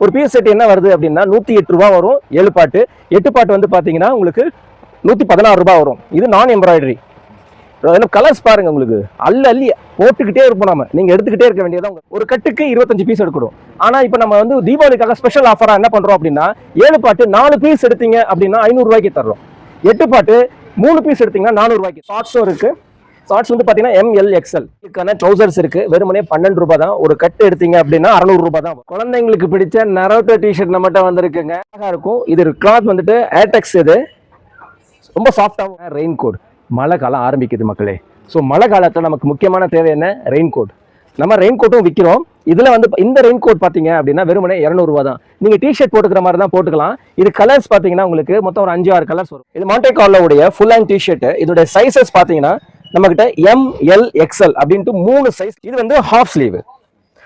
ஒரு piece set என்ன வருது அப்படின்னா 108 ரூபா வரும் 7 பாட்டு. 8 பாட்டு வந்து பார்த்தீங்கன்னா உங்களுக்கு 116 ரூபா வரும். இது நான் எம்ப்ராய்டரி. கலர்ஸ் பாருங்க, உங்களுக்கு அள்ளி போட்டுக்கிட்டே இருப்போம். நம்ம நீங்க எடுத்துக்கிட்டே இருக்க வேண்டியதான். ஒரு கட்டுக்கு 25 பீஸ் எடுக்கணும். ஆனா இப்போ நம்ம வந்து தீபாவளிக்காக ஸ்பெஷல் ஆஃபரா என்ன பண்றோம் அப்படின்னா 7 பாட்டு 4 பீஸ் எடுத்தீங்க அப்படின்னா 500 ரூபாய்க்கு தர்றோம். 8 பாட்டு 3 பீஸ் எடுத்தீங்கன்னா 400 ரூபாய்க்கு. ஷார்ட்ஸும் இருக்கு. ஷார்ட்ஸ் வந்து பாத்தீங்கன்னா ML XL இதுக்கான ட்ரௌசர்ஸ் இருக்கு. வெறுமனே 12 ரூபாய் தான். ஒரு கட்டு எடுத்தீங்க அப்படின்னா 600 ரூபாய் தான். குழந்தைங்களுக்கு பிடிச்ச நரோட்டோ டிஷர்ட் நம்மகிட்ட வந்திருக்குங்க. அழகா இருக்கும். இது கிளாத் வந்துட்டு ஏர்டெக்ஸ். இது ரொம்ப சாஃப்டாகவும். Rain coat. மழை காலம் ஆரம்பிக்குது மக்களே. ஸோ மழை காலத்தில் நமக்கு முக்கியமான தேவை என்ன? Rain coat. நம்ம ரெயின் கோட்டும் விற்கிறோம். இதுல வந்து இந்த ரெயின் கோட் பாத்தீங்க அப்படின்னா வெறுமனே 200 ரூபாய் தான். நீங்க டிஷர்ட் போட்டுக்கிற மாதிரி தான் போட்டுக்கலாம். இது கலர்ஸ் பாத்தீங்கன்னா உங்களுக்கு மொத்தம் ஒரு 5-6 கலர்ஸ் வரும். இது மாண்டே கார்லோடைய ஃபுல் ஹேண்ட் டிஷர்ட். இதோட சைசஸ் பாத்தீங்கன்னா நம்ம கிட்ட ML XL அப்படின்ட்டு 3 சைஸ். இது வந்து ஹாஃப் ஸ்லீவ்.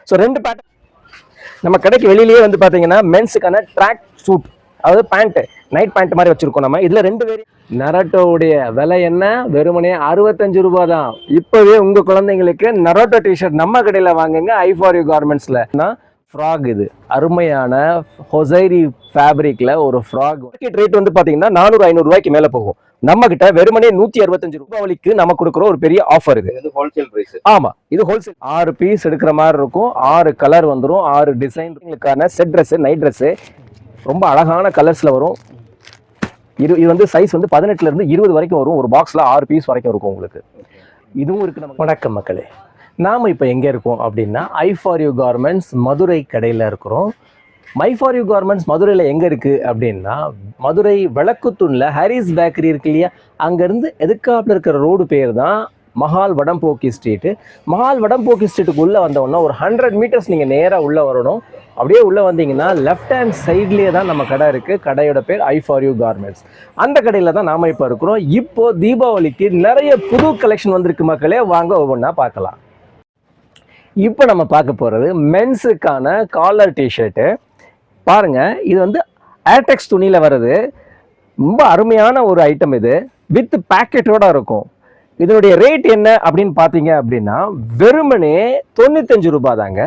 ஸோ 2 பேட்டர்ன் நம்ம கடைக்கு வெளியிலேயே வந்து பாத்தீங்கன்னா மென்ஸுக்கான ட்ராக் சூட், அதாவது பேண்ட், நைட் பேண்ட் மாதிரி வச்சிருக்கோம் நம்ம. இதுல 2 வேரி. நரோட்டோவுடைய விலை என்ன? வெறுமனே 65 ரூபாய் தான். இப்பவே உங்க குழந்தைங்களுக்கு நரோட்டோ டிஷர்ட் நம்ம கடையில வாங்குங்க. I4U கார்மெண்ட்ஸ்ல. ஃப்ராக். இது அருமையான ஹொசைரி ஃபேப்ரிக்ல ஒரு ஃப்ராக். மார்க்கெட் ரேட் வந்து பாத்தீங்கன்னா 400-500 ரூபாய்க்கு மேல போகும். நம்ம கிட்ட வெறுமனே 165 ரூபாய்க்கு நம்ம கொடுக்குற ஒரு பெரிய ஆஃபர். இது ஹோல்சேல் பிரைஸ். ஆமா, இது ஹோல்சேல். 6 பீஸ் எடுக்கிற மாதிரி இருக்கும். 6 கலர் வந்துடும். 6 டிசைன்களுக்கான செட் ட்ரெஸ், நைட் ட்ரெஸ் ரொம்ப அழகான கலர்ஸ்ல வரும். இது வந்து சைஸ் வந்து 18ல இருந்து 20 வரைக்கும் வரும். ஒரு பாக்ஸ்ல 6 பீஸ் வரைக்கும் இருக்கும் உங்களுக்கு. இதுவும் இருக்கு. நம்ம வணக்கம் மக்களே. நாம இப்போ எங்க இருக்கோம் அப்படின்னா I4U கார்மெண்ட்ஸ் மதுரை கடையில இருக்கிறோம். My4U கார்மெண்ட்ஸ் மதுரையில எங்க இருக்கு அப்படின்னா மதுரை விளக்குத்தூண்ல ஹாரிஸ் பேக்கரி இருக்கு இல்லையா, அங்க இருந்து எதுக்காப்புல இருக்கிற ரோடு பேர் தான் மஹால் வடம்போக்கி ஸ்ட்ரீட். மஹால் வடம்போக்கி ஸ்ட்ரீட்டுக்கு உள்ள வந்தோம்னா ஒரு 100 மீட்டர்ஸ் நீங்க நேரா உள்ள வரணும். அப்படியே உள்ள வந்தீங்கன்னா லெஃப்ட் ஹேண்ட் சைட்லயே தான் நம்ம கடை இருக்கு. கடையோட பேர் I4U கார்மெண்ட்ஸ். அந்த கடையில தான் நாம இப்போ இருக்கிறோம். இப்போ தீபாவளிக்கு நிறைய புது கலெக்ஷன் வந்திருக்கு மக்களே. வாங்க ஒவ்வொன்றா பார்க்கலாம். இப்போ நம்ம பார்க்க போறது மென்ஸுக்கான காலர் டிஷர்ட்டு. பாருங்க, இது வந்து ஏர்டெக்ஸ் துணியில வருது. ரொம்ப அருமையான ஒரு ஐட்டம். இது வித் பேக்கெட்டோட இருக்கும். இதனுடைய ரேட் என்ன அப்படின்னு பாத்தீங்க அப்படின்னா வெறுமனே 95 ரூபாய் தாங்க.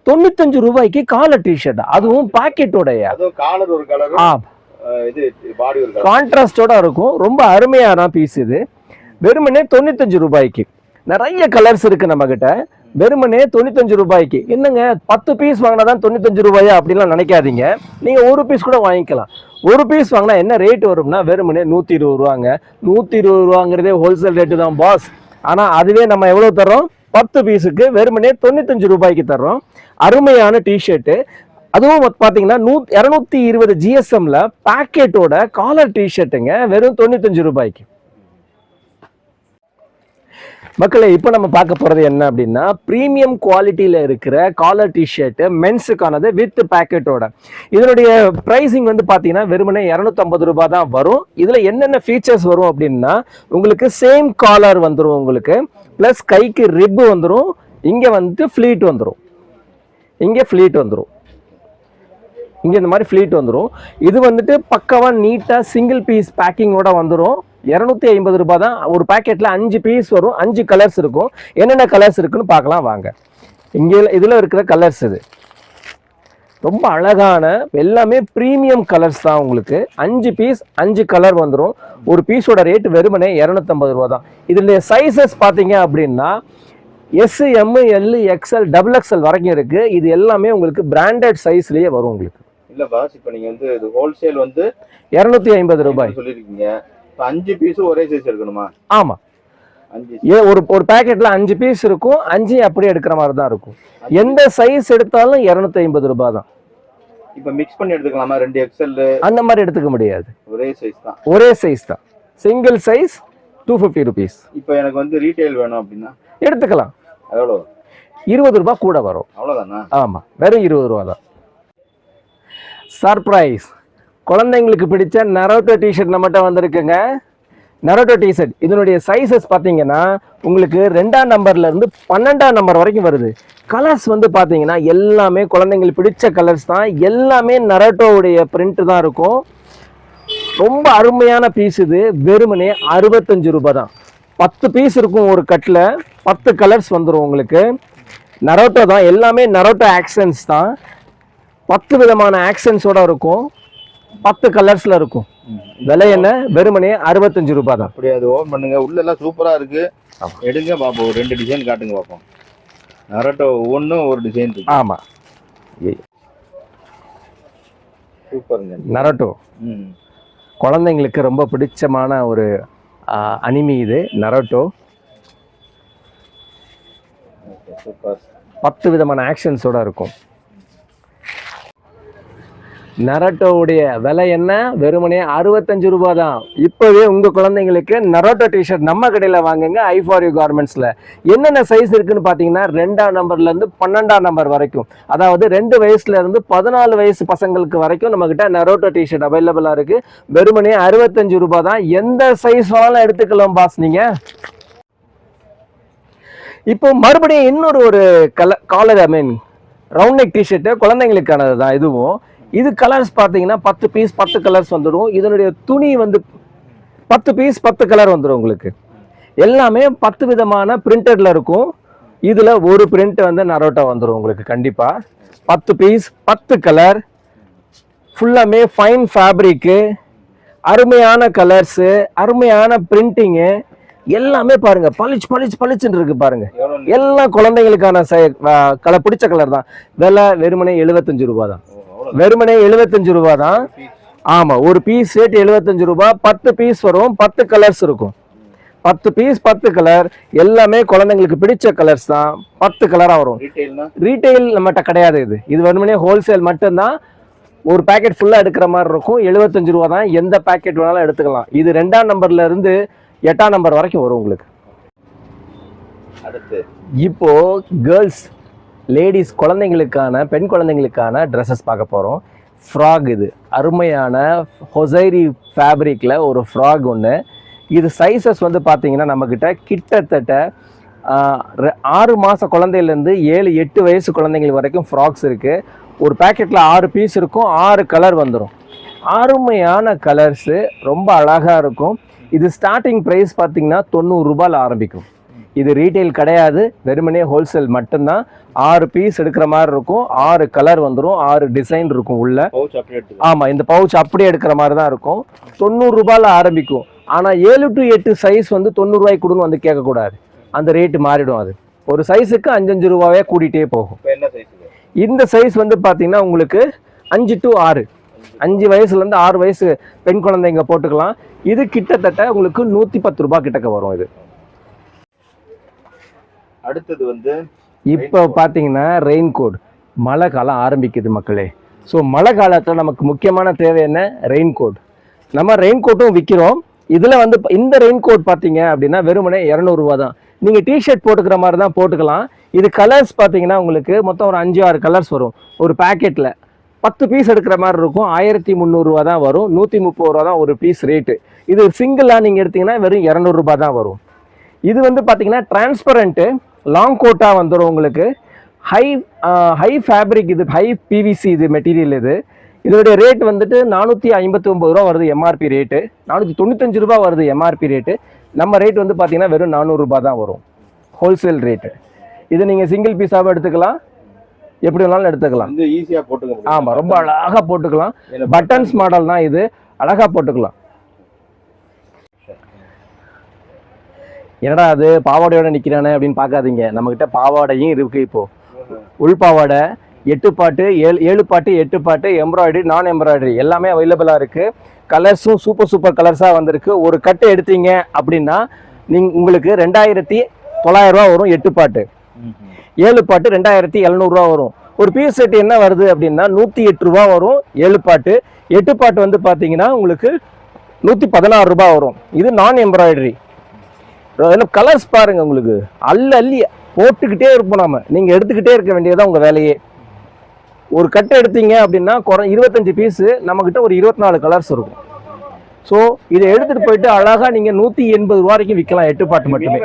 95 ரூபாய்க்கு காலர் டிஷர்ட், அதுவும் பாக்கெட்டோடைய. கான்ட்ராஸ்டோட இருக்கும். ரொம்ப அருமையான பீஸ் இது. வெறுமனே 95 ரூபாய்க்கு. நிறைய கலர்ஸ் இருக்கு நம்ம கிட்ட. வெறுமனே 95 ரூபாய்க்கு. என்னங்க 10 பீஸ் வாங்கினாதான் 95 ரூபாயா அப்படின்லாம் நினைக்காதீங்க. நீங்க ஒரு பீஸ் கூட வாங்கிக்கலாம். ஒரு பீஸ் வாங்கினா என்ன ரேட் வரும்னா வெறுமனே 120 ரூபாங்க. 120 ரூபாங்கிறதே ஹோல்சேல் ரேட்டு தான் பாஸ். ஆனா அதுவே நம்ம எவ்வளவு தர்றோம்? 10 பீஸுக்கு வெறுமனே 95 ரூபாய்க்கு தர்றோம். அருமையான டிஷர்ட். அதுவும் பாத்தீங்கன்னா 220 GSMல பாக்கெட்டோட காலர் டிஷர்ட்டுங்க. வெறும் 95 ரூபாய்க்கு. மக்களே, இப்போ நம்ம பார்க்க போறது என்ன அப்படின்னா பிரீமியம் குவாலிட்டியில இருக்கிற காலர் டிஷர்ட் மென்ஸுக்கானது வித் பேக்கெட்டோட. இதனுடைய பிரைசிங் வந்து பாத்தீங்கன்னா வெறுமனே 250 ரூபாய் தான் வரும். இதுல என்னென்ன ஃபீச்சர்ஸ் வரும் அப்படின்னா உங்களுக்கு சேம் காலர் வந்துடும், உங்களுக்கு பிளஸ் கைக்கு ரிப் வந்துடும், இங்க வந்து ஃபிளீட் வந்துடும், இங்க ஃபிளீட் வந்துடும், இங்க இந்த மாதிரி ஃபிளீட் வந்துடும். இது வந்துட்டு பக்கவா நீட்டா சிங்கிள் பீஸ் பேக்கிங்கோட வந்துடும். 250 ரூபாய் தான். ஒரு பேக்கெட்ல 5 பீஸ் வரும். 5 கலர்ஸ் இருக்கும். என்னென்ன கலர்ஸ் இருக்குன்னு பார்க்கலாம் வாங்க. இங்க இதுல இருக்கிற கலர்ஸ் இது ரொம்ப அழகான எல்லாமே பிரீமியம் கலர்ஸ் தான். உங்களுக்கு 5 பீஸ் 5 கலர் வந்துடும். ஒரு பீஸோட ரேட் வெறுமனே 250 ரூபாய் தான். இதுல சைசஸ் பாத்தீங்க அப்படின்னா S, M, L, XL, XXL வரைக்கும் இருக்கு. இது எல்லாமே உங்களுக்கு பிராண்டட் சைஸ்லயே வரும் உங்களுக்கு. இல்ல பாஸ், இப்போ நீங்க வந்து இது ஹோல்சேல் வந்து 250 ரூபாய் சொல்லிருக்கீங்க. 5 பீஸ் ஒரே சைஸ் எடுக்கணுமா? ஆமா, ஒரு பேக்கெட்ல 5 பீஸ் இருக்கும். 5 அப்படியே எடுக்கிற மாதிரி தான் இருக்கும். எந்த சைஸ் எடுத்தாலும் 250 ரூபாய் தான். இப்ப மிக்ஸ் பண்ணி எடுத்துக்கலாமா? 2 XL அந்த மாதிரி எடுத்துக்க முடியாது. ஒரே சைஸ் தான். ஒரே சைஸ் தான். Single size 250 rupees. இப்போ எனக்கு வந்து ரீட்டைல் வேணும் அப்படின்னா எடுத்துக்கலாம். எவ்வளவு? 20 ரூபாய் கூட வரும். அவ்வளவுதானா? ஆமா, வெறும் 20 ரூபாய் தான். சர்ப்ரைஸ், குழந்தைங்களுக்கு பிடிச்ச நரோட்டோ டிஷர்ட் நம்மகிட்ட வந்திருக்குங்க. நரோட்டோ டிஷர்ட் இதனுடைய சைஸஸ் பார்த்தீங்கன்னா உங்களுக்கு 2ஆம் நம்பர்ல இருந்து 12ஆம் நம்பர் வரைக்கும் வருது. கலர்ஸ் வந்து பார்த்தீங்கன்னா எல்லாமே குழந்தைங்களுக்கு பிடிச்ச கலர்ஸ் தான். எல்லாமே நரோட்டோவுடைய பிரிண்ட் தான் இருக்கும். ரொம்ப அருமையான பீஸ் இது. வெறுமனே 65 ரூபாய் தான். 10 பீஸ் இருக்கும் ஒரு கட்டில். 10 கலர்ஸ் வந்துடும் உங்களுக்கு. நரோட்டோ தான். எல்லாமே நரோட்டோ ஆக்சன்ஸ் தான். 10 விதமான ஆக்சன்ஸோட இருக்கும், 10 கலர்ஸ்ல இருக்கும். விலை என்ன? வெறுமனே 65 ரூபாய் தான். அப்படி அது ஓபன் பண்ணுங்க, உள்ள எல்லாம் சூப்பரா இருக்கு. எடுங்க பாப்போம், ஒரு 2 டிசைன் காட்டுங்க பாப்போம். நரட்டோ ஒவ்வொன்றும் ஒரு டிசைன் இருக்கு. ஆமா, சூப்பருங்க நரட்டோ. குழந்தைங்களுக்கு ரொம்ப பிடிச்சமான ஒரு அனிமி இது நரட்டோ. சூப்பர். 10 விதமான ஆக்ஷன்ஸோட இருக்கும். நரட்டோவுடைய விலை என்ன? வெறுமனே 65 ரூபாய் தான். இப்போவே உங்கள் குழந்தைங்களுக்கு நரட்டோ டிஷர்ட் நம்ம கடையில் வாங்குங்க, i4u கார்மெண்ட்ஸில். என்னென்ன சைஸ் இருக்குன்னு பார்த்தீங்கன்னா 2ஆம் நம்பர்லேருந்து 12ஆம் நம்பர் வரைக்கும், அதாவது 2 வயசுலேருந்து 14 வயசு பசங்களுக்கு வரைக்கும் நம்மக்கிட்ட நரட்டோ டிஷர்ட் அவைலபிளாக இருக்குது. வெறுமனே 65 ரூபாய் தான். எந்த சைஸ் வேணாலும் எடுத்துக்கலாம் பாஸ் நீங்கள். இப்போ மறுபடியும் இன்னொரு ஒரு காலர் ரவுண்ட் நெக் டிஷர்ட்டு குழந்தைங்களுக்கானது தான் இதுவும். இது கலர்ஸ் பார்த்தீங்கன்னா 10 பீஸ் 10 கலர்ஸ் வந்துடும். இதனுடைய துணி வந்து 10 பீஸ் 10 கலர் வந்துடும் உங்களுக்கு. எல்லாமே 10 விதமான பிரிண்டட்ல இருக்கும். இதில் ஒரு பிரிண்ட் வந்து நரோட்டோ வந்துடும் உங்களுக்கு கண்டிப்பாக. 10 பீஸ் 10 கலர், ஃபுல்லாமே ஃபைன் ஃபேப்ரிக்கு, அருமையான கலர்ஸு, அருமையான பிரிண்டிங்கு, எல்லாமே பாருங்க பளிச்சுன்னு இருக்கு பாருங்க. எல்லாம் குழந்தைங்களுக்கான கலர், பிடிச்ச கலர் தான். விலை வெறுமனே 75 ரூபாய் தான். வெறுமனே 75 ரூபாய் தான். ஆமா, ஒரு பீஸ் ரேட் 75 ரூபாய். 10 பீஸ் வரும், 10 கலர்ஸ் இருக்கும். 10 பீஸ் 10 கலர், எல்லாமே குழந்தைங்களுக்கு பிடிச்ச கலர்ஸ் தான். 10 கலரா வரும். ரீட்டைல் நம்மகிட்ட கிடையாது. இது வெறுமனே ஹோல்சேல் மட்டும்தான். ஒரு பேக்கெட் ஃபுல்லா எடுக்கிற மாதிரி இருக்கும். 75 ரூபாய் தான். எந்த பேக்கெட் வேணாலும் எடுத்துக்கலாம். இது 2ஆம் நம்பர்ல இருந்து 8ஆம் நம்பர் வரைக்கும் வரும் உங்களுக்கு. இப்போ கேர்ள்ஸ், லேடிஸ், குழந்தைங்களுக்கான, பெண் குழந்தைங்களுக்கான ட்ரெஸ்ஸஸ் பார்க்க போகிறோம். ஃப்ராக், இது அருமையான ஹொசைரி ஃபேப்ரிக்கில் ஒரு ஃப்ராக் ஒன்று. இது சைஸஸ் வந்து பார்த்தீங்கன்னா நம்மக்கிட்ட கிட்டத்தட்ட 6 மாத குழந்தையிலேருந்து 7-8 வயசு குழந்தைங்களுக்கு வரைக்கும் ஃப்ராக்ஸ் இருக்குது. ஒரு பேக்கெட்டில் 6 பீஸ் இருக்கும், 6 கலர் வந்துடும். அருமையான கலர்ஸு, ரொம்ப அழகாக இருக்கும். இது ஸ்டார்டிங் ப்ரைஸ் பார்த்தீங்கன்னா 90 ரூபாயில் ஆரம்பிக்கும். இது ரீட்டைல் கிடையாது, வெறுமனே ஹோல்சேல் மட்டும்தான். 6 பீஸ் எடுக்கிற மாதிரி இருக்கும், 6 கலர் வந்துடும், 6 டிசைன் இருக்கும் உள்ள. ஆமாம், இந்த பவுச் அப்படியே எடுக்கிற மாதிரி தான் இருக்கும். 90 ரூபாயில் ஆரம்பிக்கும். ஆனால் 7 to 8 சைஸ் வந்து 90 ரூபாய்க்கு கொடுன்னு வந்து கேட்கக்கூடாது, அந்த ரேட்டு மாறிடும். அது ஒரு சைஸுக்கு 5-5 ரூபாயே கூட்டிகிட்டே போகும். இந்த சைஸ் வந்து பார்த்தீங்கன்னா உங்களுக்கு 5 to 6, 5 வயசுலேருந்து 6 வயசு பெண் குழந்தைங்க போட்டுக்கலாம். இது கிட்டத்தட்ட உங்களுக்கு 110 ரூபாய் கிட்டக்க வரும். இது அடுத்தது வந்து இப்போ பார்த்தீங்கன்னா ரெயின் கோட். மழை காலம் ஆரம்பிக்குது மக்களே. ஸோ மழை காலத்தில் நமக்கு முக்கியமான தேவை என்ன? Rain coat. நம்ம ரெயின் கோட்டும் விற்கிறோம். இதில் வந்து இந்த ரெயின் கோட் பார்த்தீங்க அப்படின்னா வெறுமனே 200 ரூபா தான். நீங்கள் டிஷர்ட் போட்டுக்கிற மாதிரி தான் போட்டுக்கலாம். இது கலர்ஸ் பார்த்தீங்கன்னா உங்களுக்கு மொத்தம் ஒரு 5-6 கலர்ஸ் வரும் ஒரு பேக்கெட்டில். 10 பீஸ் எடுக்கிற மாதிரி இருக்கும். 1300 ரூபா தான் வரும். 130 ரூபா தான் ஒரு பீஸ் ரேட்டு. இது சிங்கிளாக நீங்கள் எடுத்தீங்கன்னா வெறும் 200 ரூபா தான் வரும். இது வந்து பார்த்தீங்கன்னா டிரான்ஸ்பரண்ட்டு லாங் கோட்டாக வந்துடும் உங்களுக்கு. ஹை ஃபேப்ரிக், இது ஹை பிவிசி இது மெட்டீரியல். இதோடைய ரேட் வந்துட்டு 459 ரூபா வருது எம்ஆர்பி ரேட்டு. 495 ரூபா வருது எம்ஆர்பி ரேட்டு. நம்ம ரேட் வந்து பார்த்தீங்கன்னா வெறும் 400 ரூபா தான் வரும் ஹோல்சேல் ரேட்டு. இது நீங்கள் சிங்கிள் பீஸாகவும் எடுத்துக்கலாம், எப்படி வேணாலும் எடுத்துக்கலாம். ஈஸியாக போட்டுக்கலாம். ஆமாம், ரொம்ப அழகாக போட்டுக்கலாம். பட்டன்ஸ் மாடல் தான் இது, அழகாக போட்டுக்கலாம். என்னடா அது பாவாடையோட நிற்கிறானே அப்படின்னு பார்க்காதீங்க. நம்மக்கிட்ட பாவாடையும் இருக்குது. இப்போது உள் பாவாடை 8 பாட்டு 7 பாட்டு 8 பாட்டு எம்ப்ராய்டரி, நான் எம்ப்ராய்டரி எல்லாமே அவைலபிளாக இருக்குது. கலர்ஸும் சூப்பர் கலர்ஸாக வந்திருக்கு. ஒரு கட்டு எடுத்தீங்க அப்படின்னா உங்களுக்கு 2900 ரூபா வரும் 8 பாட்டு. 7 பாட்டு 2700 ரூபா வரும். ஒரு பீஸ் செட் என்ன வருது அப்படின்னா 108 ரூபா வரும் 7 பாட்டு. 8 பாட்டு வந்து பார்த்தீங்கன்னா உங்களுக்கு 116 ரூபா வரும். இது நான் எம்ப்ராய்டரி. கலர்ஸ் பாருங்க, உங்களுக்கு அள்ளி போட்டுக்கிட்டே இருப்போம். நாம நீங்க எடுத்துக்கிட்டே இருக்க வேண்டியதான் உங்க வேலையே. ஒரு கட்டு எடுத்தீங்க அப்படின்னா 25 பீஸு நம்மக்கிட்ட ஒரு 24 கலர்ஸ் இருக்கும். ஸோ இதை எடுத்துட்டு போயிட்டு அழகா நீங்க 180 ரூபா வரைக்கும் விற்கலாம் 8 பாட்டு மட்டுமே.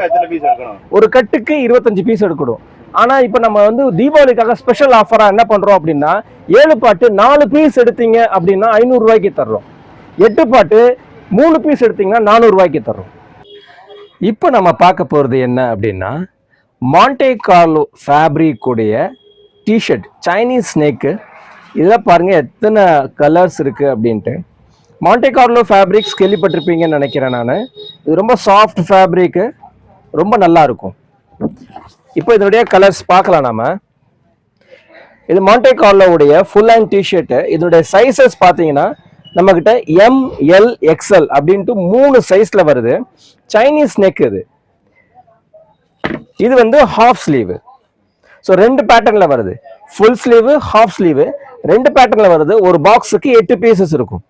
ஒரு கட்டுக்கு 25 பீஸ் எடுக்கணும். ஆனா இப்போ நம்ம வந்து தீபாவளிக்காக ஸ்பெஷல் ஆஃபரா என்ன பண்றோம் அப்படின்னா 7 பாட்டு 4 பீஸ் எடுத்தீங்க அப்படின்னா 500 ரூபாய்க்கு தர்றோம். 8 பாட்டு 3 பீஸ் எடுத்தீங்கன்னா 400 ரூபாய்க்கு தர்றோம். இப்போ நம்ம பார்க்க போகிறது என்ன அப்படின்னா மாண்டே கார்லோ ஃபேப்ரிக் உடைய டிஷர்ட், சைனீஸ் ஸ்னேக்கு. இதெல்லாம் பாருங்க எத்தனை கலர்ஸ் இருக்கு அப்படின்ட்டு. மாண்டே கார்லோ ஃபேப்ரிக்ஸ் கேள்விப்பட்டிருப்பீங்கன்னு நினைக்கிறேன் நான். இது ரொம்ப சாஃப்ட் ஃபேப்ரிக்கு, ரொம்ப நல்லா இருக்கும். இப்போ இதனுடைய கலர்ஸ் பார்க்கலாம் நாம. இது மாண்டே கார்லோவுடைய ஃபுல் ஹேண்ட் டிஷர்ட்டு. இதனுடைய சைஸஸ் பார்த்தீங்கன்னா நம்மக்கிட்ட ML XL அப்படின்ட்டு 3 சைஸ்ல வருது. சைனீஸ் நெக் இது. இது வந்து ஹாஃப் ஸ்லீவ். ஸோ 2 பேட்டர்ன்ல வருது. ஃபுல் ஸ்லீவ், ஹாஃப் ஸ்லீவ் 2 பேட்டர்ன்ல வருது. ஒரு பாக்ஸுக்கு 8 பீசஸ் இருக்கும்.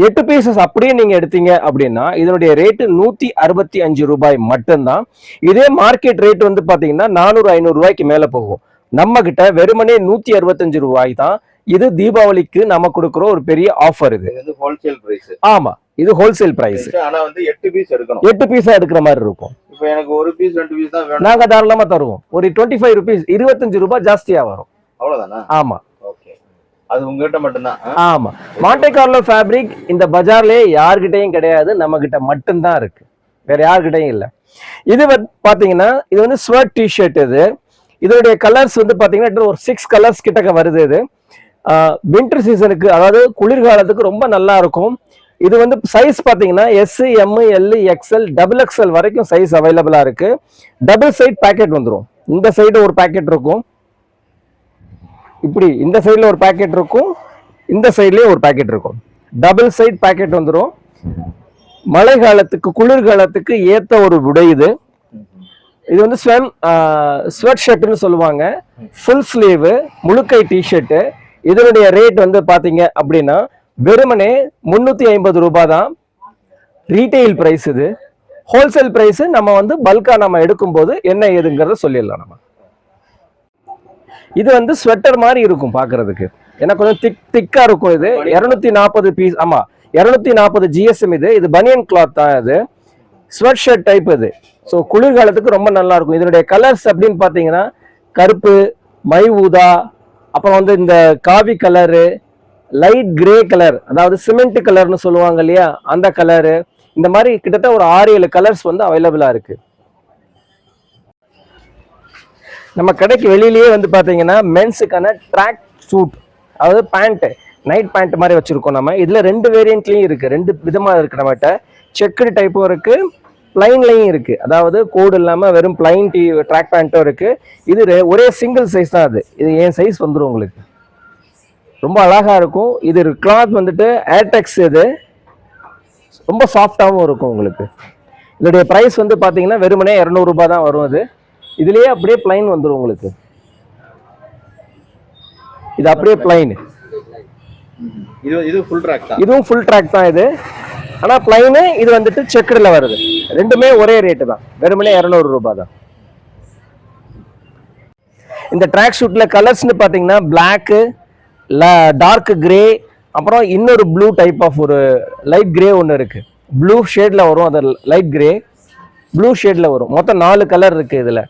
8 பீசஸ் அப்படியே நீங்க எடுத்தீங்க அப்படின்னா இதனுடைய ரேட்டு 165 ரூபாய் மட்டும்தான். இதே மார்க்கெட் ரேட் வந்து பாத்தீங்கன்னா 400-500 ரூபாய்க்கு மேல போகும். நம்ம கிட்ட வெறுமனே 165 ரூபாய் தான். இது தீபாவளிக்கு நம்ம கொடுக்குற ஒரு பெரிய ஆஃபர். இது ஹோல்சேல் பிரைஸ். ஆமா, இது ஹோல்சேல் பிரைஸ். ஆனா வந்து 8 பீஸ் எடுக்கணும். 8 பீஸா எடுக்கிற மாதிரி இருக்கும். இப்போ எனக்கு ஒரு பீஸ் 2 பீஸ் தான் வேணும். நாங்க தாராளமா தருவோம். ஒரு 25 ரூபீஸ், 25 ரூபாய் ஜாஸ்தியா வரும். அவ்வளவுதானா? ஆமா. ஓகே. அது உங்ககிட்ட மட்டும்தான். ஆமா. மாண்டே கார்லோ ஃபேப்ரிக் இந்த பஜார்லயே யார்கிட்டயும் கிடையாது, நம்ம கிட்ட மட்டும்தான் இருக்கு. வேற யார்கிட்டயும் இல்ல. இது பாத்தீங்கன்னா இது வந்து ஸ்வெட் டிஷர்ட். இது இதோடைய கலர்ஸ் வந்து பாத்தீங்கன்னா ஒரு 6 கலர்ஸ் கிட்டக்க வருது. இது வின்டர் சீசனுக்கு, அதாவது குளிர்காலத்துக்கு ரொம்ப நல்லா இருக்கும். இது வந்து சைஸ் பாத்தீங்கன்னா S, M, L, XL, XXL வரைக்கும் சைஸ் அவைலபிளா இருக்கு. டபுள் சைட் பேக்கெட் வந்துடும். இந்த சைடு ஒரு பேக்கெட் இருக்கும், இப்படி இந்த சைடுல ஒரு பேக்கெட் இருக்கும், இந்த சைட்லயே ஒரு பேக்கெட் இருக்கும். டபுள் சைட் பேக்கெட் வந்துடும். மழை காலத்துக்கு, குளிர்காலத்துக்கு ஏத்த ஒரு உடை இது. இது வந்து ஸ்வெட் ஷர்ட்னு சொல்லுவாங்க. ஃபுல் ஸ்லீவ் முழுக்கை டிஷர்ட். இதனுடைய ரேட் வந்து பாத்தீங்க அப்படின்னா வெறுமனே 350 ரூபாய் தான் ரீட்டைல் பிரைஸ். இது ஹோல்சேல் பிரைஸ். நம்ம வந்து பல்கா நம்ம எடுக்கும் போது என்ன ஏதுங்கிறத சொல்லிடலாம் நம்ம. இது வந்து ஸ்வெட்டர் மாதிரி இருக்கும் பாக்குறதுக்கு, ஏன்னா கொஞ்சம் திக்கா இருக்கும். இது 240 பீஸ். ஆமா, 240 GSM. இது பனியன் கிளாத் தான். இது ஸ்வெட் ஷர்ட் டைப். இது ஸோ குளிர்காலத்துக்கு ரொம்ப நல்லா இருக்கும். இதனுடைய கலர்ஸ் அப்படின்னு பாத்தீங்கன்னா கருப்பு, மை ஊதா, அப்புறம் வந்து இந்த காவி கலரு, லைட் கிரே கலர், அதாவது சிமெண்ட் கலர்னு சொல்லுவாங்க இல்லையா, அந்த கலரு, இந்த மாதிரி கிட்டத்தட்ட ஒரு 6-7 கலர்ஸ் வந்து அவைலபிளா இருக்கு. நம்ம கடைக்கு வெளியிலேயே வந்து பாத்தீங்கன்னா மென்ஸுக்கான ட்ராக் சூட், அதாவது பேண்ட், நைட் பேண்ட் மாதிரி வச்சிருக்கோம் நம்ம. இதுல 2 வேரியன்ட்லயும் இருக்கு, 2 விதமா இருக்கு. நம்மகிட்ட செக்குடு டைப்பும் இருக்கு, பிளைன்லையும் இருக்கு. அதாவது கோடு இல்லாம வெறும் பிளைன் ட்ராக் பேண்ட்டும் இருக்கு. இது ஒரே சிங்கிள் சைஸ் தான். இது என் சைஸ் வந்துடும் உங்களுக்கு. ரொம்ப அழகா இருக்கும். இது கிளாத் வந்துட்டு ஏர்டெக்ஸ். இது ரொம்ப சாஃப்டாகவும் இருக்கும் உங்களுக்கு. இதோடைய பிரைஸ் வந்து பாத்தீங்கன்னா வெறுமனே 200 ரூபாய் தான் வரும். இது இதுலயே அப்படியே பிளைன் வந்துடும் உங்களுக்கு. இது அப்படியே பிளைன். இது ஃபுல் ட்ராக் தான். இதுவும் ஃபுல் ட்ராக் தான். இது ஆனா பிளைனு, இது வந்துட்டு செக்குடுல வருது. ரெண்டுமே ஒரே ரேட்டு தான், வெறுமனே 200 ரூபாய் தான். இந்த ட்ராக் ஷூட்ல கலர்ஸ்னு பாத்தீங்கன்னா பிளாக், டார்க் கிரே, அப்புறம் இன்னொரு ப்ளூ டைப் ஆஃப் ஒரு லைட் கிரே ஒன்று இருக்கு. ப்ளூ ஷேட்ல வரும், அது லைட் கிரே ப்ளூ ஷேட்ல வரும். மொத்தம் 4 கலர் இருக்கு இதுல.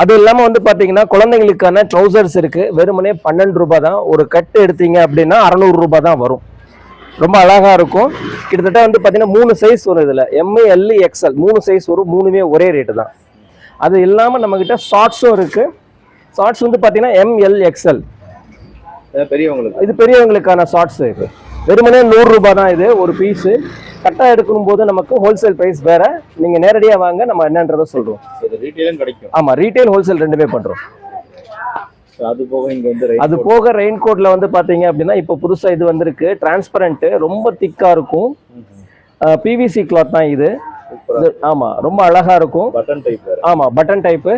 அது இல்லாம வந்து பாத்தீங்கன்னா குழந்தைங்களுக்கான ட்ரௌசர்ஸ் இருக்கு. வெறுமனே 12 ரூபாய் தான். ஒரு கட்டு எடுத்தீங்க அப்படின்னா 600 ரூபாய் தான் வரும். ரொம்ப அழகா இருக்கும். கிட்டத்தட்ட வந்து பாத்தீங்கன்னா 3 சைஸ் வரும் இதுல. M, L, XL 3 சைஸ் வரும். 3மே ஒரே ரேட்டு தான். அது இல்லாம நம்ம கிட்ட ஷார்ட்ஸும் இருக்கு. ஷார்ட்ஸ் வந்து பாத்தீங்கன்னா M, L, XL பெரியவங்களுக்கு. இது பெரியவங்களுக்கான ஷார்ட்ஸ் இருக்கு. வெறுமனே 100 ரூபாய் தான் இது ஒரு பீஸ். கட்டா எடுக்கும் போது நமக்கு ஹோல்சேல் பிரைஸ் வேற. நீங்க நேரடியா வாங்க, நம்ம என்னன்றதை சொல்றோம். இது ரீட்டைலும் கிடைக்கும். ஆமா, ரீட்டைல் ஹோல்சேல் ரெண்டுமே பண்றோம். அது போக இங்க வந்து அது போக ரெயின் கோட்ல வந்து பாத்தீங்க அப்படின்னா இப்போ புதுசா இது வந்திருக்கு. டிரான்ஸ்பரண்ட், ரொம்ப திக்கா இருக்கும். PVC கிளாத் தான் இது. ஆமா, ரொம்ப அழகா இருக்கும். Button type. ஆமா, பட்டன் டைப்.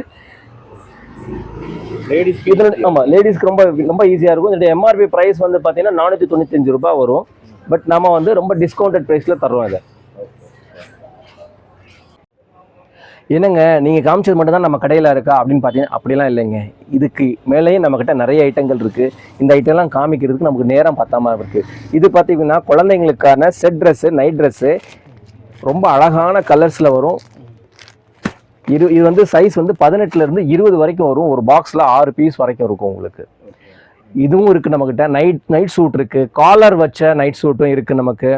லேடிஸ், ஆமா, லேடிஸ்க்கு ரொம்ப ரொம்ப ஈஸியா இருக்கும். இதோட MRP பிரைஸ் வந்து பாத்தீங்கன்னா 495 ரூபாய் வரும். பட் நம்ம வந்து ரொம்ப டிஸ்கவுண்டட் பிரைஸ்ல தர்றோம் இதை. என்னங்க நீங்க காமிச்சது மட்டும் தான் நம்ம கடையில இருக்கா அப்படின்னு பாத்தீங்கன்னா அப்படிலாம் இல்லைங்க. இதுக்கு மேலேயும் நம்ம கிட்ட நிறைய ஐட்டங்கள் இருக்கு. இந்த ஐட்டம்லாம் காமிக்கிறதுக்கு நமக்கு நேரம் பத்தாம இருக்கு. இது பாத்தீங்கன்னா குழந்தைங்களுக்கான செட் ட்ரெஸ், நைட் ட்ரெஸ், ரொம்ப அழகான கலர்ஸ்ல வரும். இது வந்து சைஸ் வந்து 18ல இருந்து 20 வரைக்கும் வரும். ஒரு பாக்ஸ்ல 6 பீஸ் வரைக்கும் இருக்கும் உங்களுக்கு. இதுவும் இருக்கு நம்ம கிட்ட. நைட் சூட் இருக்கு, காலர் வச்ச நைட் சூட்டும் இருக்கு நமக்கு.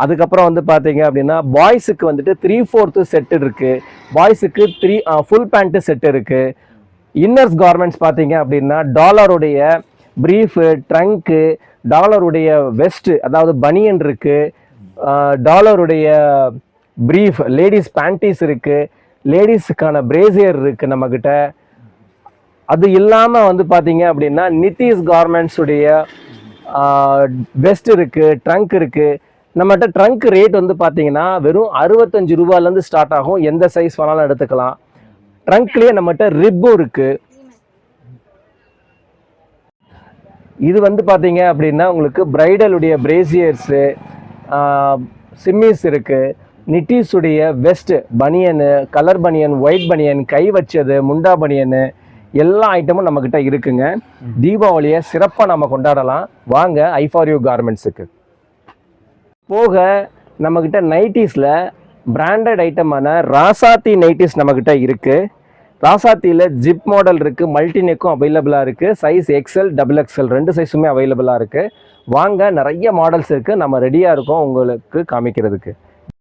அதுக்கப்புறம் வந்து பாத்தீங்க அப்படின்னா பாய்ஸுக்கு வந்துட்டு 3/4 செட் இருக்கு. பாய்ஸுக்கு ஃபுல் பேண்ட் செட் இருக்கு. இன்னர்ஸ் கார்மெண்ட்ஸ் பாத்தீங்க அப்படின்னா டாலருடைய ப்ரீஃபு, ட்ரங்க்கு, டாலருடைய வெஸ்ட் அதாவது பனியன் இருக்கு, டாலருடைய ப்ரீஃப், லேடிஸ் பேண்டீஸ் இருக்கு, லேடிஸுக்கான பிரேசியர் இருக்கு நம்மக்கிட்ட. அது இல்லாமல் வந்து பார்த்தீங்க அப்படின்னா நிதிஷ் கார்மெண்ட்ஸ் உடைய வெஸ்ட் இருக்கு, ட்ரங்க் இருக்கு. நம்மகிட்ட ட்ரங்க் ரேட் வந்து பார்த்தீங்கன்னா வெறும் 65 ரூபாயிலேருந்து ஸ்டார்ட் ஆகும். எந்த சைஸ் வேணாலும் எடுத்துக்கலாம். ட்ரங்க்லேயே நம்மகிட்ட ரிப்பும் இருக்கு. இது வந்து பார்த்தீங்க அப்படின்னா உங்களுக்கு பிரைடலுடைய பிரேசியர்ஸு, சிம்மிஸ் இருக்கு, நிட்டிஸுடைய வெஸ்ட் பனியனு, கலர் பனியன், ஒயிட் பனியன், கை வச்சது, முண்டா பனியனு, எல்லா ஐட்டமும் நம்மக்கிட்ட இருக்குங்க. தீபாவளியை சிறப்பாக நம்ம கொண்டாடலாம். வாங்க ஐ4யூ கார்மெண்ட்ஸுக்கு. போக நம்மக்கிட்ட நைட்டிஸில் பிராண்டட் ஐட்டமான ராசாத்தி நைட்டிஸ் நம்மக்கிட்ட இருக்குது. ராசாத்தியில் ஜிப் மாடல் இருக்குது, மல்டி நெக்கும் அவைலபிளாக இருக்குது. சைஸ் எக்ஸ்எல், XXL 2 சைஸுமே அவைலபிளாக இருக்குது. வாங்க, நிறைய மாடல்ஸ் இருக்குது. நம்ம ரெடியாக இருக்கோம் உங்களுக்கு காமிக்கிறதுக்கு.